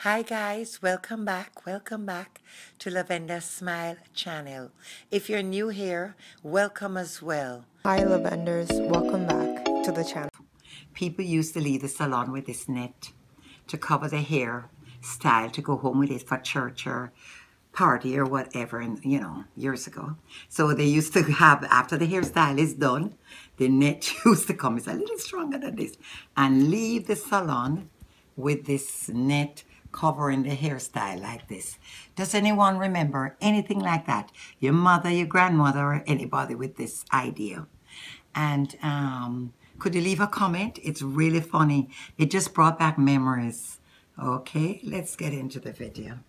Hi guys, welcome back to Lavender Smile channel. If you're new here, welcome as well. Hi Lavenders, welcome back to the channel. People used to leave the salon with this net to cover the hair style to go home with it for church or party or whatever, and years ago. So they used to have, after the hairstyle is done, the net used to come, it's a little stronger than this, and leave the salon with this net covering the hairstyle like this. Does anyone remember anything like that? Your mother, your grandmother, or anybody with this idea? And could you leave a comment? It's really funny. It just brought back memories. Okay, let's get into the video.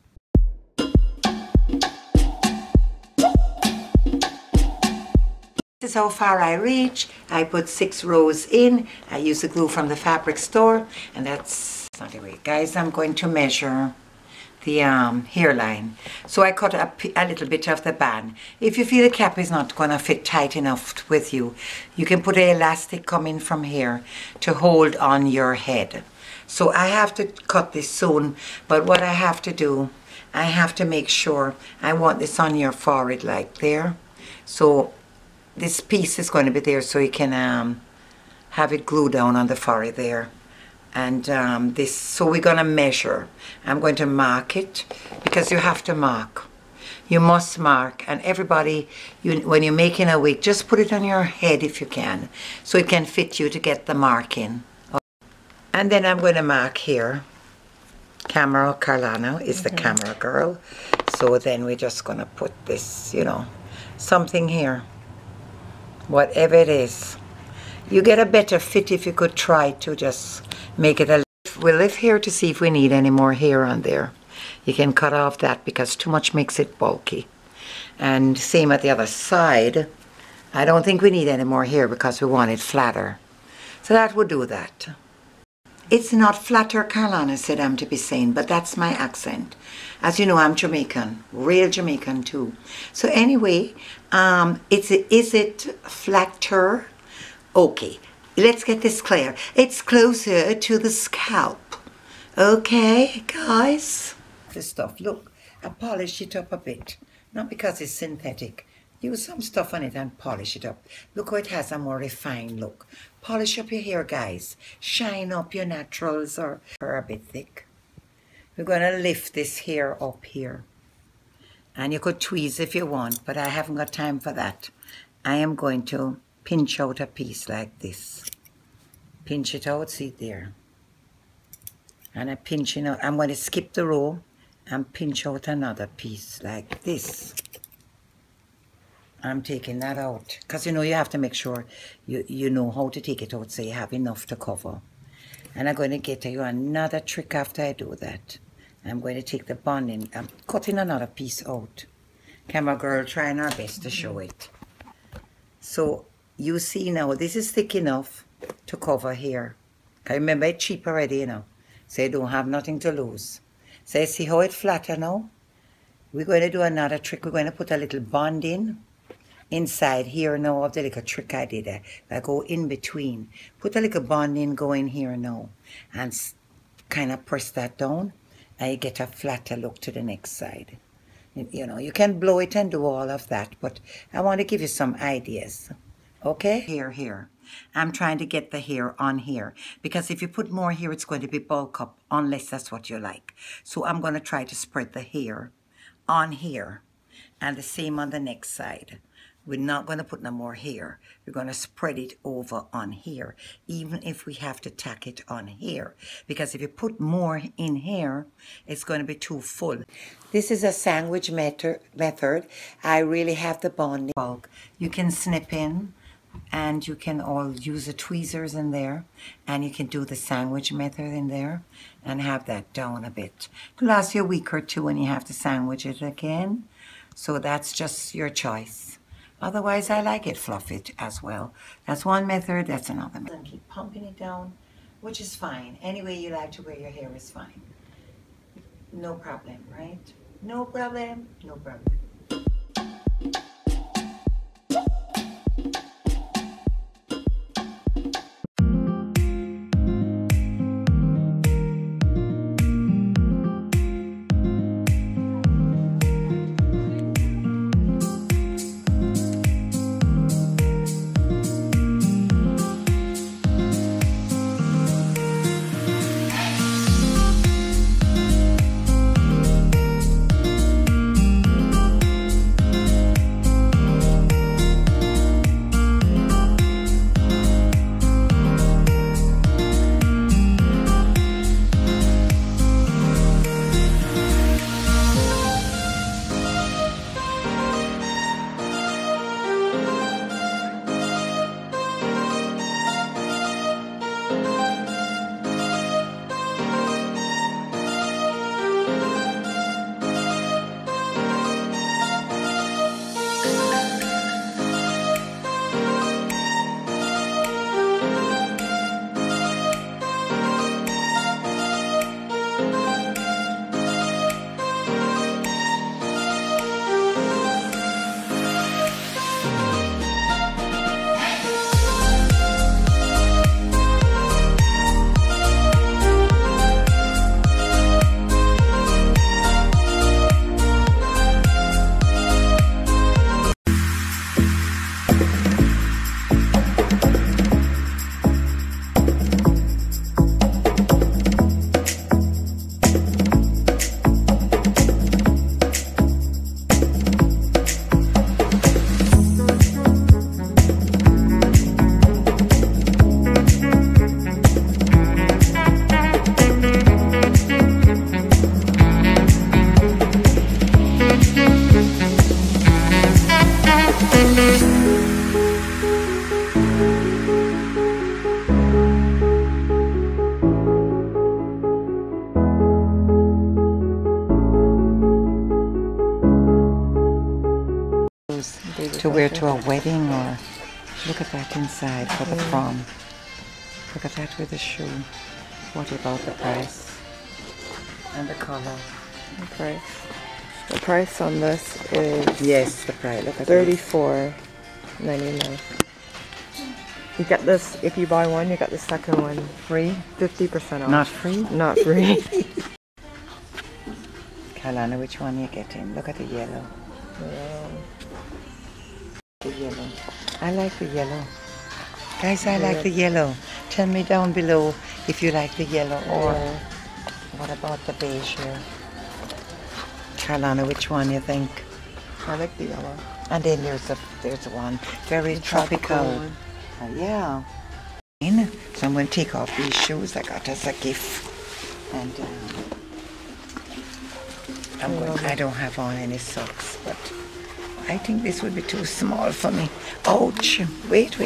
This is how far I reach. I put 6 rows in. I use the glue from the fabric store, and that's not the way. Guys, I'm going to measure the hairline. So I cut a little bit of the band. If you feel the cap is not going to fit tight enough with you, you can put an elastic coming from here to hold on your head. So I have to cut this soon, but what I have to do, I have to make sure I want this on your forehead like there. So this piece is going to be there so you can have it glued down on the forehead there. And so we're going to measure. I'm going to mark it because you have to mark. You must mark. And everybody, when you're making a wig, just put it on your head if you can, so it can fit you to get the marking. And then I'm going to mark here. Camera Carlano is the camera girl. So then we're just going to put this, something here. Whatever it is. You get a better fit if you could try to just make it a... We'll lift here to see if we need any more hair on there. You can cut off that because too much makes it bulky. And same at the other side. I don't think we need any more hair because we want it flatter. So that would do that. It's not flatter, Carolina said I'm to be saying, but that's my accent. As you know, I'm Jamaican, real Jamaican too. So anyway, is it flatter? Okay, let's get this clear. It's closer to the scalp. Okay, guys? This stuff, look, I polished it up a bit. Not because it's synthetic. Use some stuff on it and polish it up. Look how it has a more refined look. Polish up your hair, guys. Shine up your naturals or a bit thick. We're going to lift this hair up here. And you could tweeze if you want, but I haven't got time for that. I am going to pinch out a piece like this. Pinch it out, see there. And I'm pinching out. I'm going to skip the row and pinch out another piece like this. I'm taking that out because you have to make sure you know how to take it out so you have enough to cover. And I'm going to get you another trick after I do that. I'm going to take the bonding. I'm cutting another piece out. Camera girl trying her best to show it. So you see now this is thick enough to cover here. Because remember it's cheap already, so you don't have nothing to lose. So you see how it flatter now? We're going to do another trick. We're going to put a little bonding inside here now of the little trick I did. I go in between. Put a little bonding going here now. And kind of press that down. And you get a flatter look to the next side. You can blow it and do all of that. But I want to give you some ideas. Okay? Here. I'm trying to get the hair on here. Because if you put more here, it's going to be bulk up. Unless that's what you like. So I'm going to try to spread the hair on here. And the same on the next side. We're not going to put no more hair. We're going to spread it over on here, even if we have to tack it on here. Because if you put more in here, it's going to be too full. This is a sandwich method. I really have the bonding bulk. You can snip in, and you can all use the tweezers in there, and you can do the sandwich method in there, and have that down a bit. It'll last you a week or two when you have to sandwich it again. So that's just your choice. Otherwise, I like it fluffy as well. That's one method, that's another method. And keep pumping it down, which is fine. Any way you like to wear your hair is fine. No problem, right? No problem, no problem. wear to a wedding, or look at that inside for the prom. Look at that with the shoe. What about the price? And the color? The price. The price on this is yes, the price. Look at $34.99. You get this if you buy one. You get the second one free, 50% off. Not free? Not free. Kalana, which one are you getting? Look at the yellow. Yeah. The yellow. I like the yellow. Guys, I like the yellow. Tell me down below if you like the yellow, or what about the beige here? Kalana, which one you think? I like the yellow. And then there's one very tropical. Yeah. So I'm going to take off these shoes I got as a gift, and I don't have on any socks, but I think this would be too small for me. Ouch! Wait.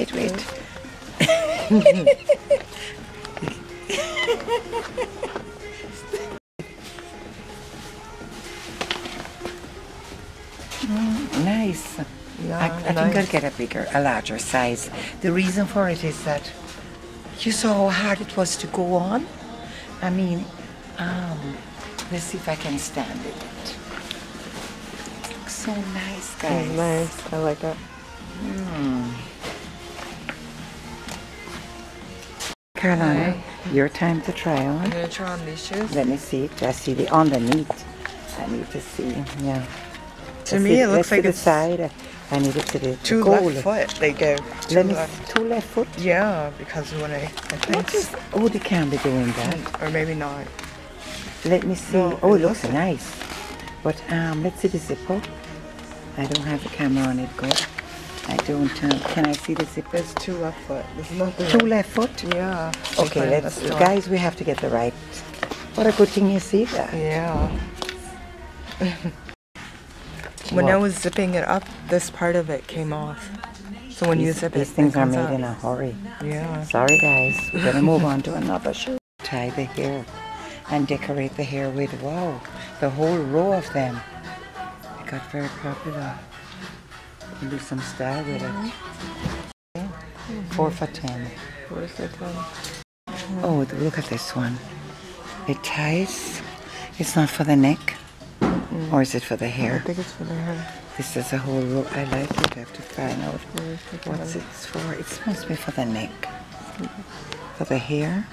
Nice. Yeah, I think I'll get a larger size. The reason for it is that you saw how hard it was to go on. I mean, let's see if I can stand it. It looks so nice, guys. Nice. I like it. Carolina, your time to try on. I'm gonna try on these shoes. Let me see. I see the underneath. I need to see. Yeah. To me, it looks like it's the side. I need it to the two goal. left foot. They go two left foot. Yeah, because when I think. Oh, they can be doing that. Or maybe not. Let me see. No, oh, it looks nice. But let's see the zipper. I don't have the camera on it. Go. I don't. Can I see the zipper? There's two left foot. There's nothing. Two left foot. Yeah. Okay, guys. We have to get the right. What a good thing you see that. Yeah. When I was zipping it up, this part of it came off. So when you zip it, these things are made in a hurry. Yeah. Sorry, guys. We're gonna move on to another shoe. Tie the hair and decorate the hair with the whole row of them. It got very popular. You do some style with it. Yeah. 4 for 10. 4 for 10. Oh, look at this one. It ties. It's not for the neck. Or is it for the hair? I think it's for the hair. This is a whole row. I like it. I have to find out what's it for. It's supposed to be for the neck. For the hair.